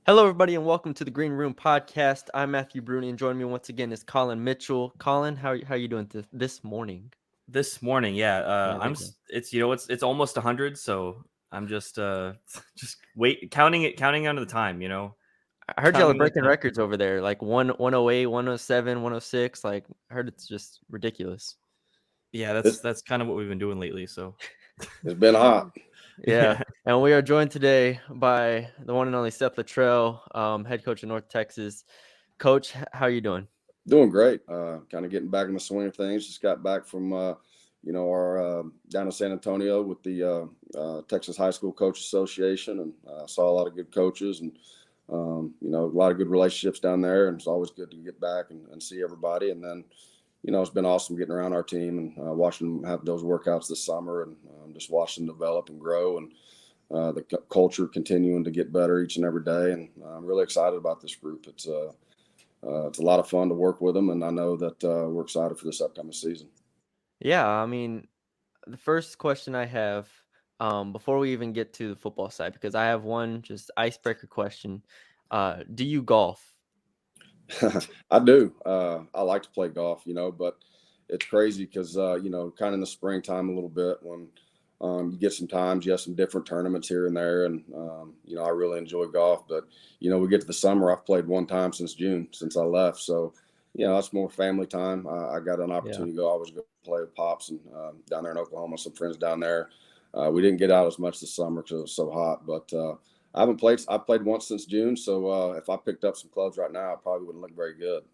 Hello, everybody, and welcome to the Green Room Podcast. I'm Matthew Brune, and joining me once again is Colin Mitchell. Colin, how are you doing this morning? This morning, yeah. Yeah, there you go. It's almost 100, so I'm just just counting down to the time. I heard y'all are Counting the breaking time. records over there, like 108, 107, 106. Like, I heard it's just ridiculous. Yeah, It's, that's kind of what we've been doing lately. So it's been hot. Yeah, yeah, and we are joined today by the one and only Seth Latrell, head coach of North Texas. Coach, how are you doing? Doing great. Kind of getting back in the swing of things. Just got back from, our down in San Antonio with the Texas High School Coach Association, and saw a lot of good coaches and, a lot of good relationships down there. And it's always good to get back and see everybody. And then, it's been awesome getting around our team and watching them have those workouts this summer and just watching them develop and grow, and the culture continuing to get better each and every day. And I'm really excited about this group. It's a lot of fun to work with them, and I know that we're excited for this upcoming season. Yeah, I mean, the first question I have, before we even get to the football side, because I have one just icebreaker question. Do you golf? I do. I like to play golf, but it's crazy because, kind of in the springtime a little bit when you get some times, you have some different tournaments here and there. And, I really enjoy golf. But, we get to the summer, I've played one time since June, since I left. So, that's more family time. I got an Yeah. opportunity to go. I was going to play with Pops and down there in Oklahoma, some friends down there. We didn't get out as much this summer because it was so hot. But I haven't played. I've played once since June. So if I picked up some clubs right now, I probably wouldn't look very good.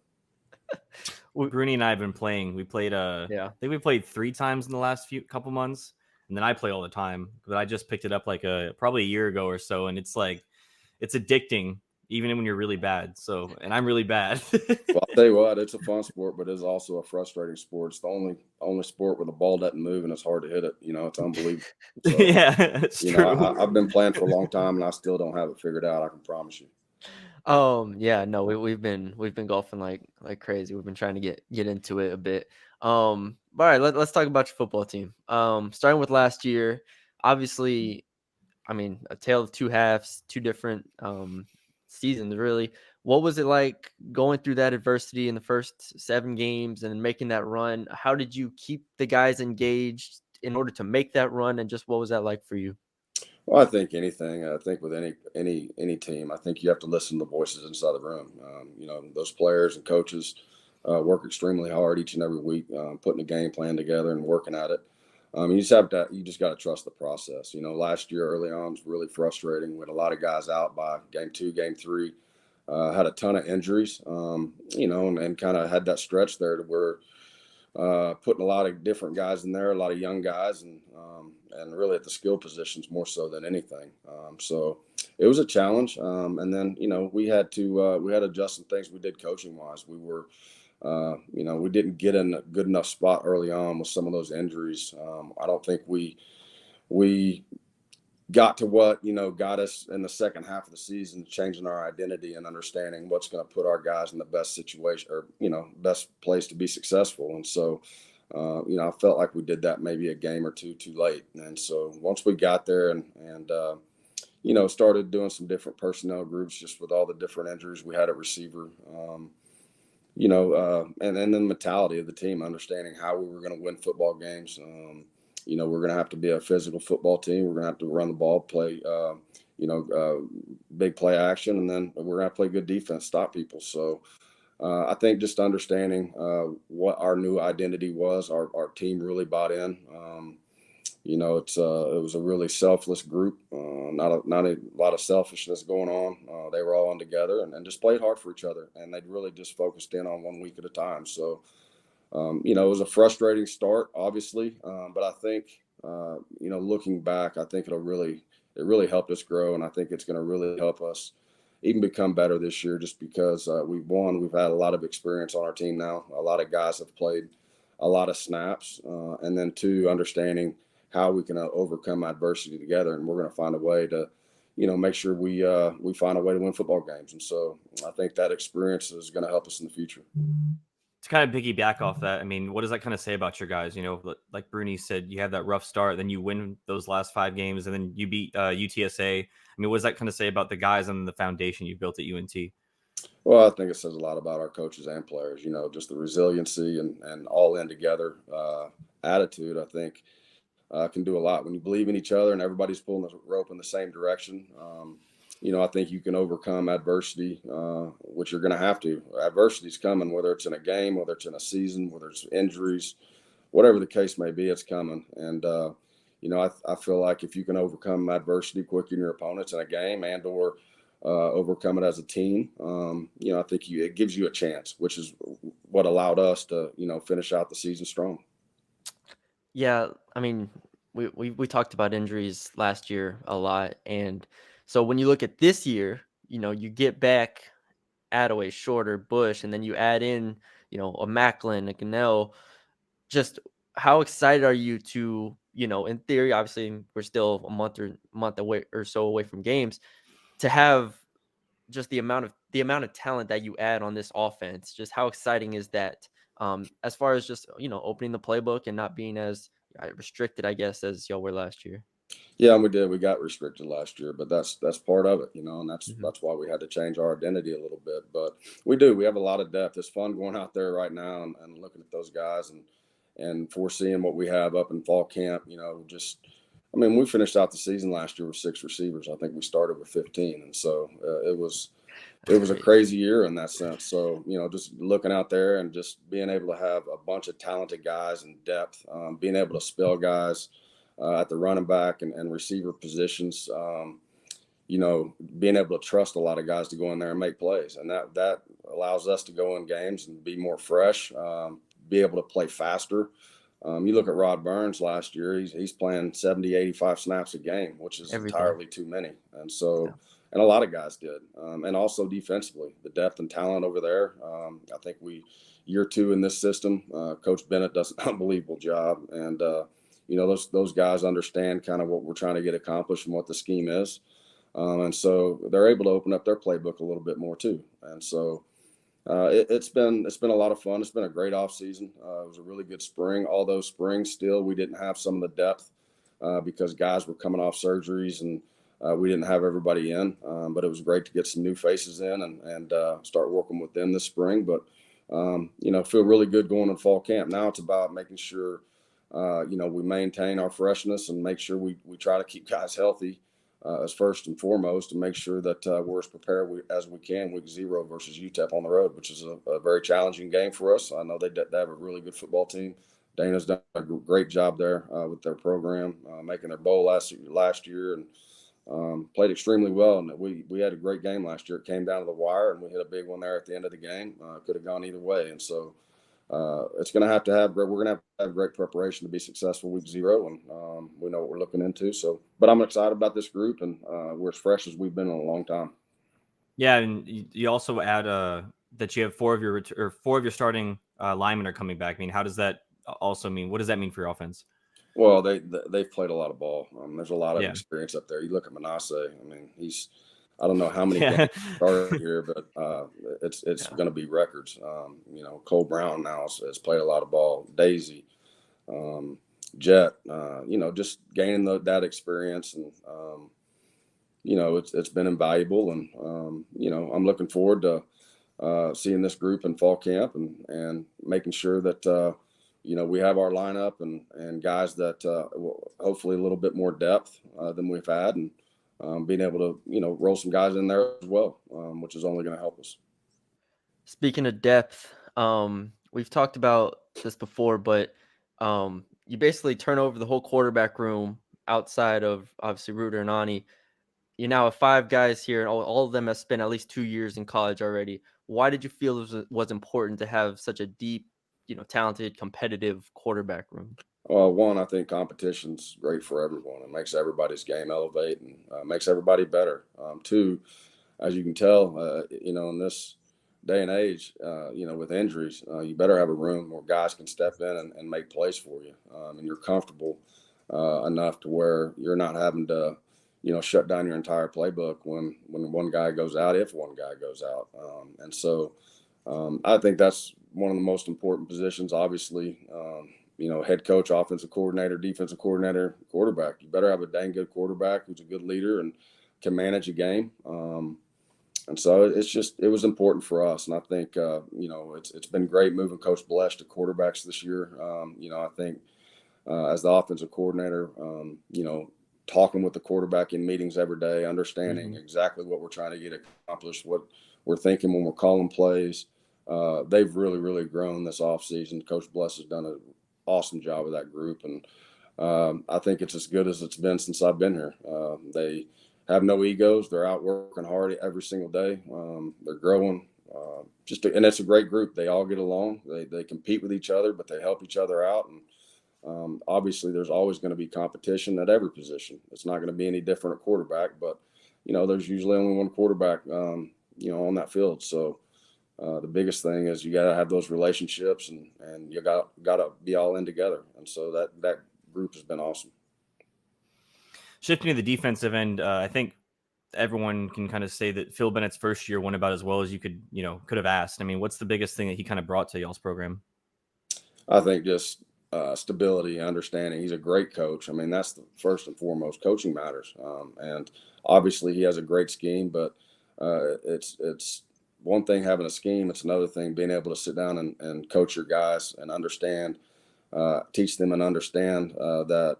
Bruni and I have been playing. We played Yeah. I think we played 3 times in the last couple months, and then I play all the time. But I just picked it up like probably a year ago or so, and it's addicting even when you're really bad. So, and I'm really bad. Well, I'll tell you what, it's a fun sport, but it's also a frustrating sport. It's the only sport where the ball doesn't move and it's hard to hit it. It's unbelievable. So, Yeah, it's true. I've been playing for a long time and I still don't have it figured out. I can promise you. Yeah, no, we've been golfing like crazy. We've been trying to get into it a bit. All right, let's talk about your football team. Starting with last year, obviously, I mean, a tale of two halves, two different seasons, really. What was it like going through that adversity in the first 7 games and making that run? How did you keep the guys engaged in order to make that run? And just what was that like for you? Well, I think anything. I think with any team, I think you have to listen to the voices inside the room. Those players and coaches work extremely hard each and every week, putting a game plan together and working at it. You just got to trust the process. Last year early on was really frustrating. We had a lot of guys out by game 2, game 3. Had a ton of injuries, and kind of had that stretch there to where putting a lot of different guys in there, a lot of young guys, and really at the skill positions more so than anything. So it was a challenge. And then we had to adjust some things we did coaching wise. We were we didn't get in a good enough spot early on with some of those injuries. I don't think we got to what got us in the second half of the season, changing our identity and understanding what's going to put our guys in the best situation or best place to be successful. And so I felt like we did that maybe a game or two too late. And so once we got there and started doing some different personnel groups, just with all the different injuries we had at receiver, and then the mentality of the team, understanding how we were going to win football games. We're going to have to be a physical football team. We're going to have to run the ball, play, big play action, and then we're going to have to play good defense, stop people. So I think just understanding what our new identity was, our team really bought in. It was a really selfless group, not a lot of selfishness going on. They were all on together and just played hard for each other, and they'd really just focused in on 1 week at a time. So it was a frustrating start, obviously, but I think, looking back, I think it really helped us grow, and I think it's going to really help us even become better this year, just because we've had a lot of experience on our team now. A lot of guys have played a lot of snaps, and then 2, understanding how we can overcome adversity together, and we're going to find a way to make sure we find a way to win football games. And so I think that experience is going to help us in the future. To kind of piggyback off that, I mean, what does that kind of say about your guys? You know, like Bruni said, you have that rough start, then you win those last 5 games, and then you beat UTSA. I mean, what does that kind of say about the guys and the foundation you built at UNT? Well, I think it says a lot about our coaches and players. You know, just the resiliency and all in together attitude. I think can do a lot when you believe in each other and everybody's pulling the rope in the same direction. You know, I think you can overcome adversity, which you're going to have to. Adversity's coming, whether it's in a game, whether it's in a season, whether it's injuries, whatever the case may be, it's coming. And, you know, I feel like if you can overcome adversity quicker than your opponents in a game and or overcome it as a team, you know, I think it gives you a chance, which is what allowed us to, you know, finish out the season strong. Yeah, I mean, we talked about injuries last year a lot, and so when you look at this year, you know, you get back Attaway, Shorter, Bush, and then you add in, you know, a Macklin, a Cannell. Just how excited are you to, you know, in theory, obviously we're still a month away or so away from games, to have just the amount of talent that you add on this offense. Just how exciting is that? As far as just, you know, opening the playbook and not being as restricted, I guess, as y'all were last year. Yeah, and we did. We got restricted last year, but that's part of it, you know, and Mhm. that's why we had to change our identity a little bit. But we do. We have a lot of depth. It's fun going out there right now and looking at those guys and foreseeing what we have up in fall camp. You know, just I mean, we finished out the season last year with 6 receivers. I think we started with 15, and so it That's was a great. crazy year in that sense. So, you know, just looking out there and just being able to have a bunch of talented guys and depth, being able to spell guys at the running back and receiver positions, you know, being able to trust a lot of guys to go in there and make plays. And that allows us to go in games and be more fresh, be able to play faster. You look at Rod Burns last year, he's playing 70, 85 snaps a game, which is Everything. entirely too many. And Yeah. so, and a lot of guys did. And also defensively, the depth and talent over there. I think year 2 in this system, Coach Bennett does an unbelievable job. And, you know, those guys understand kind of what we're trying to get accomplished and what the scheme is. And so they're able to open up their playbook a little bit more too. And so, it's been a lot of fun. It's been a great off season. It was a really good spring. Although spring still we didn't have some of the depth because guys were coming off surgeries and we didn't have everybody in. But it was great to get some new faces in and start working with them this spring. But you know, feel really good going in fall camp. Now it's about making sure you know, we maintain our freshness and make sure we try to keep guys healthy. As first and foremost, to make sure that we're as prepared as we can week 0 versus UTEP on the road, which is a very challenging game for us. I know they have a really good football team. Dana's done a great job there with their program, making their bowl last year and played extremely well. And we had a great game last year. It came down to the wire, and we hit a big one there at the end of the game. Could have gone either way, and so it's going to have we're going to have great preparation to be successful week 0. And we know what we're looking into. So, but I'm excited about this group and we're as fresh as we've been in a long time. Yeah, and you also add that you have 4 of your starting linemen are coming back. I mean, how does that also mean? What does that mean for your offense? Well, they've played a lot of ball. There's a lot of Yeah. experience up there. You look at Manasseh. I mean, I don't know how many Yeah. games started here, but it's Yeah. going to be records. You know, Cole Brown now has played a lot of ball. Daisy, Jet, you know, just gaining that experience and you know, it's been invaluable. And you know, I'm looking forward to seeing this group in fall camp and making sure that you know, we have our lineup and guys that will hopefully a little bit more depth than we've had, and being able to, you know, roll some guys in there as well, which is only going to help us. Speaking of depth, we've talked about this before, but you basically turn over the whole quarterback room outside of obviously Reuter and Ani. You now have 5 guys here, and all of them have spent at least 2 years in college already. Why did you feel it was important to have such a deep, you know, talented, competitive quarterback room? One, I think competition's great for everyone. It makes everybody's game elevate and makes everybody better. Two, as you can tell, you know, in this day and age, you know, with injuries, you better have a room where guys can step in and make plays for you, and you're comfortable enough to where you're not having to, you know, shut down your entire playbook when one guy goes out, if one guy goes out, and so I think that's one of the most important positions, obviously. Head coach, offensive coordinator, defensive coordinator, quarterback. You better have a dang good quarterback who's a good leader and can manage a game. And so it was important for us. And I think, it's been great moving Coach Blesh to quarterbacks this year. I think as the offensive coordinator, talking with the quarterback in meetings every day, understanding exactly what we're trying to get accomplished, what we're thinking when we're calling plays. They've really, really grown this offseason. Coach Blesh has done an awesome job with that group. And I think it's as good as it's been since I've been here. They have no egos. They're out working hard every single day. They're growing. And it's a great group. They all get along. They compete with each other, but they help each other out. And obviously, there's always going to be competition at every position. It's not going to be any different at quarterback, but there's usually only one quarterback, on that field. So the biggest thing is you got to have those relationships, and you got to be all in together. And so that group has been awesome. Shifting to the defensive end, I think everyone can kind of say that Phil Bennett's first year went about as well as you could have asked. I mean, what's the biggest thing that he kind of brought to y'all's program? I think just stability, understanding. He's a great coach. I mean, that's the first and foremost. Coaching matters, and obviously he has a great scheme. But it's one thing having a scheme. It's another thing being able to sit down and coach your guys and understand, teach them and understand that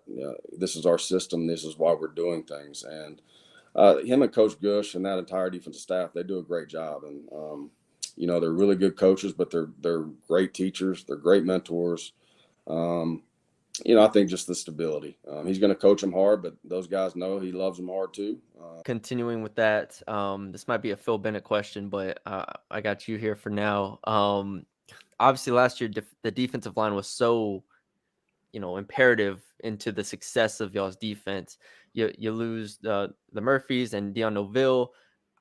this is our system. This is why we're doing things. And him and Coach Gush and that entire defensive staff, they do a great job. And they're really good coaches, but they're great teachers. They're great mentors. I think just the stability. He's going to coach them hard, but those guys know he loves them hard too. Continuing with that, this might be a Phil Bennett question, but I got you here for now. Obviously, last year the defensive line was so, imperative into the success of y'all's defense. You lose the Murphys and Deion Noville.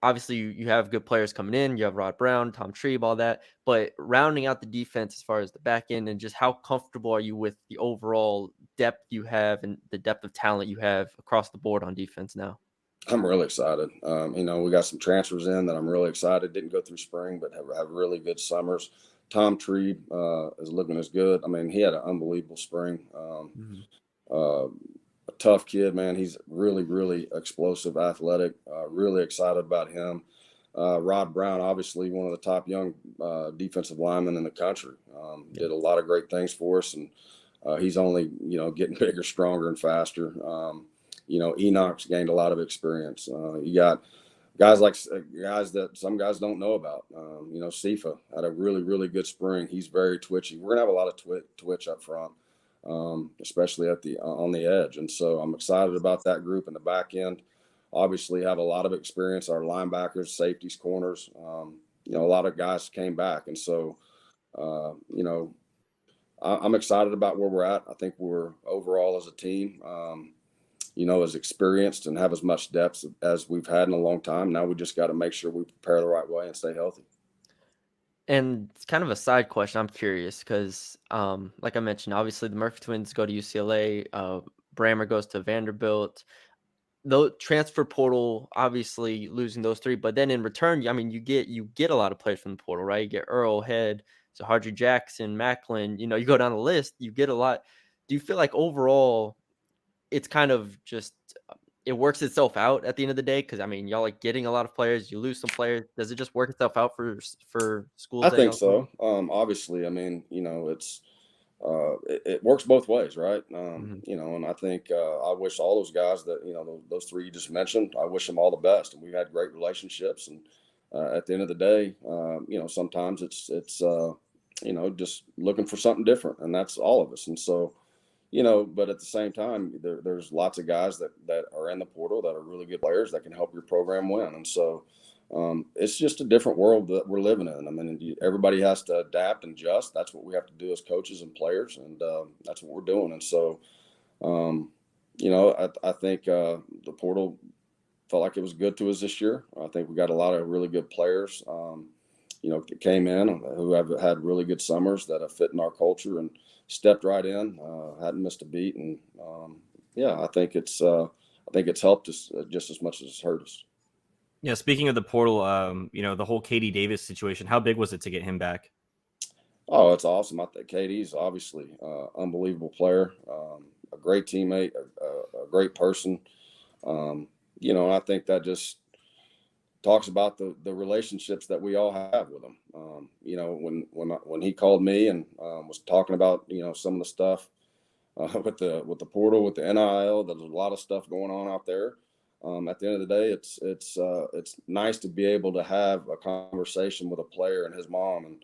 Obviously, you have good players coming in. You have Rod Brown, Tom Trebe, all that. But rounding out the defense as far as the back end, and just how comfortable are you with the overall depth you have and the depth of talent you have across the board on defense now? I'm really excited. We got some transfers in that I'm really excited. Didn't go through spring, but have really good summers. Tom Trebe is looking as good. I mean, he had an unbelievable spring. A tough kid, man. He's really, really explosive, athletic. Really excited about him. Rod Brown, obviously one of the top young defensive linemen in the country. Did a lot of great things for us, and he's only getting bigger, stronger, and faster. Enoch's gained a lot of experience. You got guys that some guys don't know about. Sifa had a really, really good spring. He's very twitchy. We're gonna have a lot of twitch up front, especially on the edge. And so I'm excited about that group in the back end. Obviously have a lot of experience. Our linebackers, safeties, corners. A lot of guys came back, and so I'm excited about where we're at. I think we're overall as a team. As experienced and have as much depth as we've had in a long time. Now we just got to make sure we prepare the right way and stay healthy. And it's kind of a side question. I'm curious because, like I mentioned, obviously the Murphy twins go to UCLA. Brammer goes to Vanderbilt. The transfer portal, obviously losing those three, but then in return, I mean, you get a lot of players from the portal, right? You get Earl, Head, so Hardry Jackson, Macklin. You go down the list, you get a lot. Do you feel like overall it's kind of just it works itself out at the end of the day? Because I mean, y'all like getting a lot of players, you lose some players. Does it just work itself out for schools? I think so. Obviously, I mean, it's it works both ways, right? And I think I wish all those guys that those three you just mentioned. I wish them all the best, and we've had great relationships. And at the end of the day, sometimes it's just looking for something different, and that's all of us. And so. But at the same time, there's lots of guys that are in the portal that are really good players that can help your program win. And so it's just a different world that we're living in. I mean, everybody has to adapt and adjust. That's what we have to do as coaches and players, and that's what we're doing. And so, I think the portal felt like it was good to us this year. I think we got a lot of really good players, came in who have had really good summers that have fit in our culture and stepped right in, hadn't missed a beat. And I think it's helped us just as much as it's hurt us. Yeah. Speaking of the portal, the whole Katie Davis situation, how big was it to get him back? Oh, it's awesome. I think KD's obviously unbelievable player, a great teammate, a great person. And I think that just talks about the relationships that we all have with him. When he called me and was talking about some of the stuff with the portal, with the NIL, there's a lot of stuff going on out there. At the end of the day, it's nice to be able to have a conversation with a player and his mom,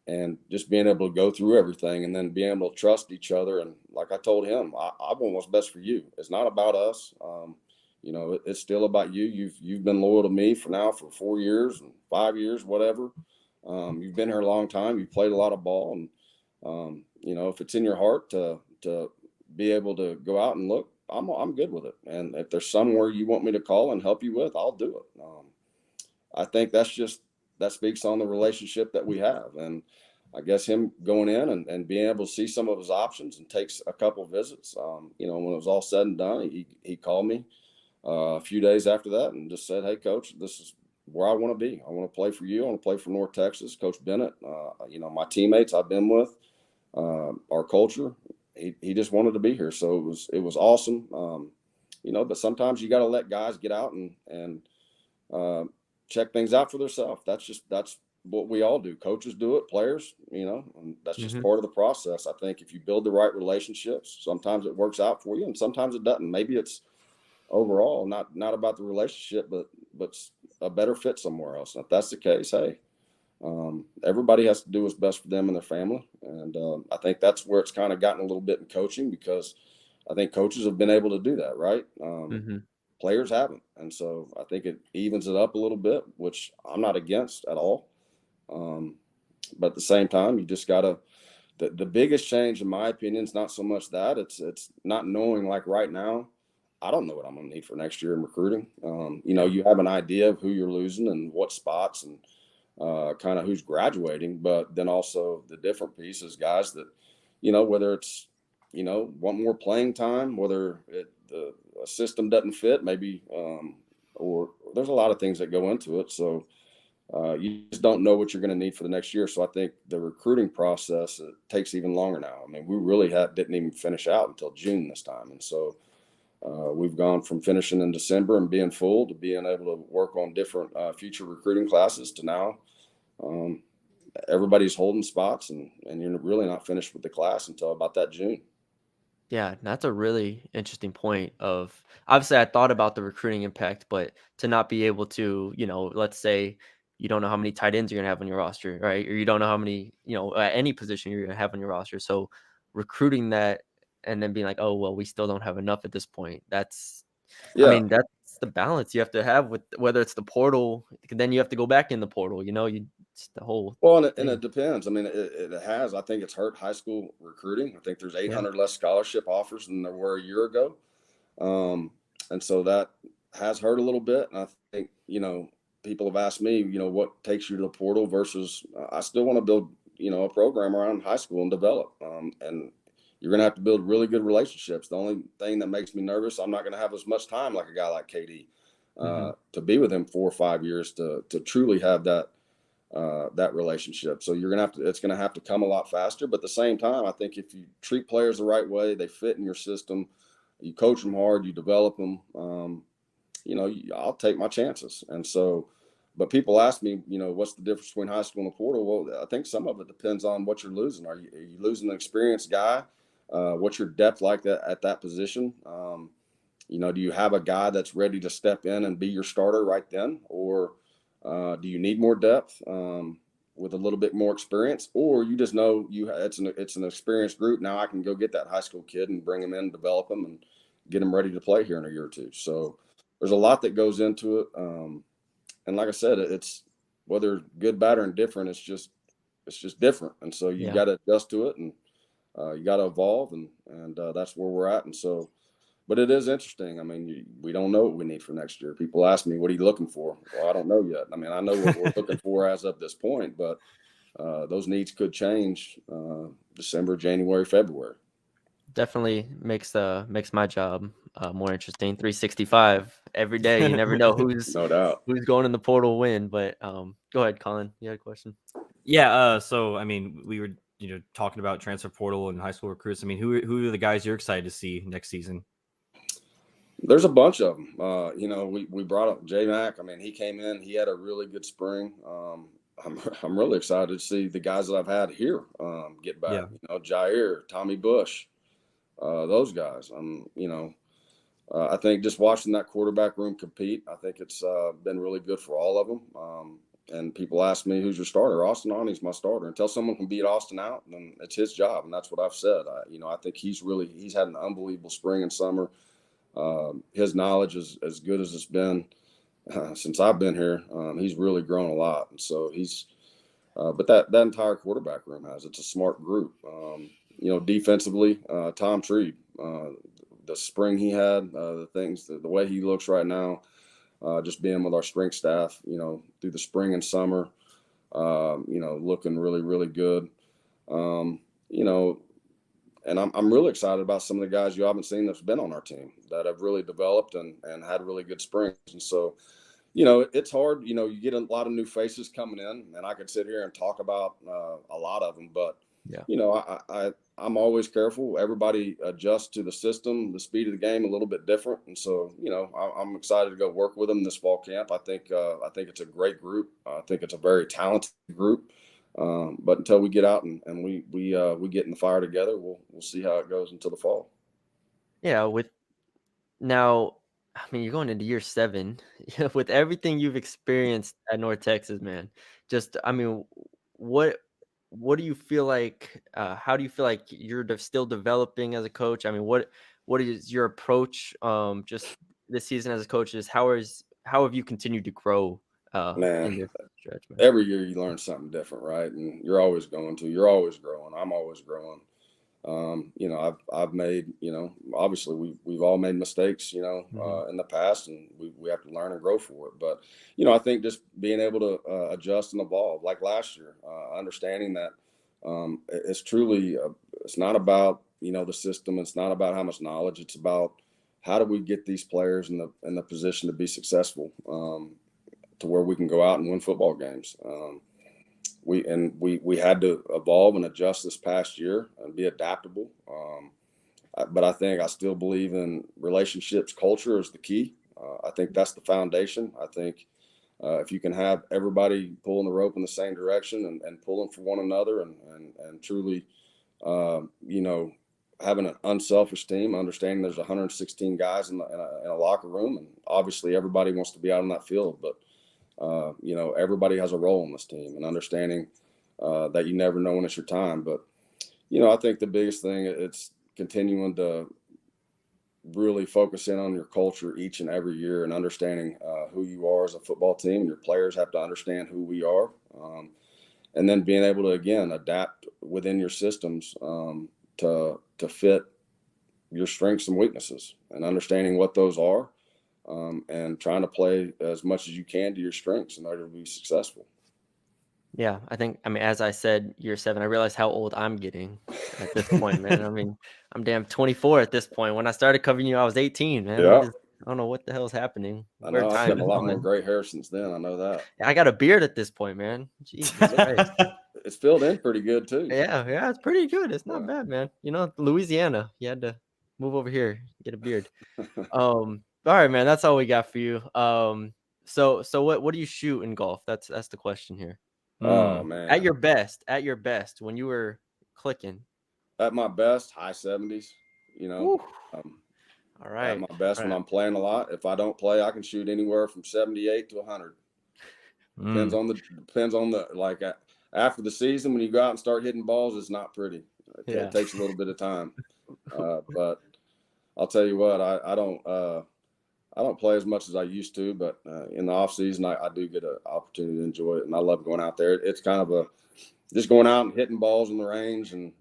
and just being able to go through everything, and then being able to trust each other. And like I told him, I want what's best for you. It's not about us. It's still about you. You've been loyal to me for 4 years and 5 years, whatever. You've been here a long time. You've played a lot of ball, and if it's in your heart to be able to go out and look, I'm good with it. And if there's somewhere you want me to call and help you with, I'll do it. I think that speaks on the relationship that we have. And I guess him going in and being able to see some of his options and takes a couple of visits. When it was all said and done, he called me a few days after that and just said, "Hey, Coach, this is where I want to be. I want to play for you. I want to play for North Texas. Coach Bennett, my teammates I've been with, our culture. He just wanted to be here, so it was awesome. But sometimes you got to let guys get out and check things out for themselves. That's what we all do. Coaches do it, players, and that's just part of the process. I think if you build the right relationships, sometimes it works out for you, and sometimes it doesn't. Maybe it's overall not about the relationship, but a better fit somewhere else. And if that's the case, hey, everybody has to do what's best for them and their family. And I think that's where it's kind of gotten a little bit in coaching, because I think coaches have been able to do that, right? Players haven't. And so I think it evens it up a little bit, which I'm not against at all. But at the same time, you just got to, the biggest change, in my opinion, is not so much that it's not knowing, like right now, I don't know what I'm going to need for next year in recruiting. You have an idea of who you're losing and what spots and kind of who's graduating, but then also the different pieces, guys that, whether it's, want more playing time, whether the system doesn't fit, maybe, or there's a lot of things that go into it. So you just don't know what you're going to need for the next year. So I think the recruiting process takes even longer now. I mean, we really didn't even finish out until June this time. And so we've gone from finishing in December and being full to being able to work on different future recruiting classes to now everybody's holding spots, and you're really not finished with the class until about that June. Yeah, that's a really interesting point. Of obviously, I thought about the recruiting impact, but to not be able to, let's say you don't know how many tight ends you're gonna have on your roster, right? Or you don't know how many, at any position you're gonna have on your roster. So recruiting that and then being like, oh well, we still don't have enough at this point. I Yeah. mean, that's the balance you have to have with whether it's the portal. Then you have to go back in the portal. It's the whole. Well, and thing. it depends. I mean, it has. I think it's hurt high school recruiting. I think there's 800 Yeah. less scholarship offers than there were a year ago, and so that has hurt a little bit. And I think people have asked me, what takes you to the portal versus I still want to build a program around high school and develop. And you're going to have to build really good relationships. The only thing that makes me nervous, I'm not going to have as much time like a guy like KD to be with him 4 or 5 years to truly have that relationship. So it's going to have to come a lot faster. But at the same time, I think if you treat players the right way, they fit in your system, you coach them hard, you develop them, I'll take my chances. And so, but people ask me, what's the difference between high school and the portal? Well, I think some of it depends on what you're losing. Are you losing an experienced guy? What's your depth like that at that position? Do you have a guy that's ready to step in and be your starter right then? Or do you need more depth with a little bit more experience? Or you just know it's an experienced group. Now I can go get that high school kid and bring him in, develop him, and get him ready to play here in a year or two. So there's a lot that goes into it. And like I said, it's whether good, bad, or indifferent, it's just different. And so you got to adjust to it, and you got to evolve, and that's where we're at. And so, but it is interesting. I mean, we don't know what we need for next year. People ask me, what are you looking for? Well, I don't know yet. I mean, I know what we're looking for as of this point, but those needs could change December, January, February. Definitely makes my job more interesting. 365 every day. You never know who's No doubt. who's going in the portal when. But go ahead, Colin. You had a question? Yeah. So I mean, we were talking about transfer portal and high school recruits. I mean, who are the guys you're excited to see next season? There's a bunch of them. We brought up J Mac. I mean, he came in. He had a really good spring. I'm really excited to see the guys that I've had here get back. Yeah. Jair, Tommy Bush, those guys. I think just watching that quarterback room compete, I think it's been really good for all of them. And people ask me, who's your starter? Austin Awney's my starter. Until someone can beat Austin out, then it's his job, and that's what I've said. I think he's had an unbelievable spring and summer. His knowledge is as good as it's been since I've been here. He's really grown a lot, and so but that entire quarterback room it's a smart group. Defensively, Tom Tree, the spring he had, the way he looks right now, just being with our strength staff, through the spring and summer, looking really, really good. And I'm really excited about some of the guys you haven't seen that's been on our team that have really developed and had really good springs. And so, it's hard. You get a lot of new faces coming in, and I could sit here and talk about a lot of them, but yeah, I'm always careful. Everybody adjusts to the system, the speed of the game a little bit different, and so I'm excited to go work with them this fall camp. I think it's a great group. I think it's a very talented group. But until we get out and we get in the fire together, we'll see how it goes until the fall. Yeah, you're going into year 7 with everything you've experienced at North Texas, man. Just, what do you feel like? How do you feel like you're still developing as a coach? What is your approach? Just this season as a coach how have you continued to grow? Man, in this stretch, man? every year you learn something different, right? And you're always growing. I'm always growing. I've made, obviously we've all made mistakes, in the past, and we have to learn and grow for it. But, I think just being able to adjust and evolve, like last year, understanding that it's truly, it's not about, the system. It's not about how much knowledge. It's about how do we get these players in the position to be successful, to where we can go out and win football games. We had to evolve and adjust this past year and be adaptable. But I still believe in relationships. Culture is the key. I think that's the foundation. I think if you can have everybody pulling the rope in the same direction and pulling for one another and truly, having an unselfish team, understanding there's 116 guys in a locker room, and obviously everybody wants to be out on that field, but everybody has a role in this team, and understanding that you never know when it's your time. But, I think the biggest thing, it's continuing to really focus in on your culture each and every year, and understanding who you are as a football team. Your players have to understand who we are. And then being able to, again, adapt within your systems to fit your strengths and weaknesses, and understanding what those are. And trying to play as much as you can to your strengths in order to be successful. Yeah, as I said, year 7, I realized how old I'm getting at this point, man. I'm damn 24 at this point. When I started covering you, I was 18, man. Yeah. I don't know what the hell's happening. I know. I've gotten a lot more gray hair since then. I know that. I got a beard at this point, man. Jesus Christ. It's filled in pretty good too. Yeah, it's pretty good. It's not bad, man. Louisiana, you had to move over here, get a beard. All right, man. That's all we got for you. So what do you shoot in golf? That's the question here. Oh man. At your best, when you were clicking. At my best, high 70s. All right. At my best, when I'm playing a lot. If I don't play, I can shoot anywhere from 78 to 100. Depends on the after the season, when you go out and start hitting balls, it's not pretty. It takes a little bit of time. But I'll tell you what, I don't play as much as I used to, but in the off season, I do get an opportunity to enjoy it, and I love going out there. It's kind of just going out and hitting balls in the range and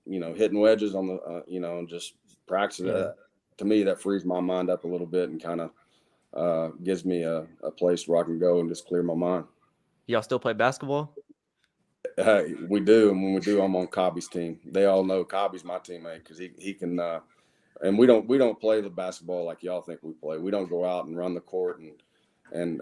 hitting wedges on the and just practicing. To me, that frees my mind up a little bit and kind of gives me a place where I can go and just clear my mind. Y'all still play basketball? We do, and when we do, I'm on Cobby's team. They all know Cobby's my teammate because he can. And we don't play the basketball like y'all think we play. We don't go out and run the court and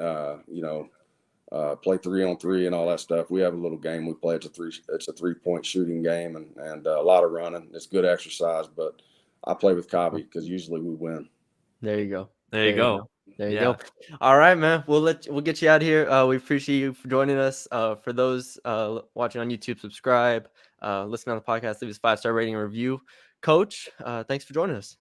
play 3-on-3 and all that stuff. We have a little game we play. It's a 3-point shooting game and a lot of running. It's good exercise, but I play with Cobby because usually we win. There you go. There you go. There you go. All right, man. We'll get you out of here. We appreciate you for joining us. For those watching on YouTube, subscribe, listen on the podcast, leave us a 5-star rating and review. Coach, thanks for joining us.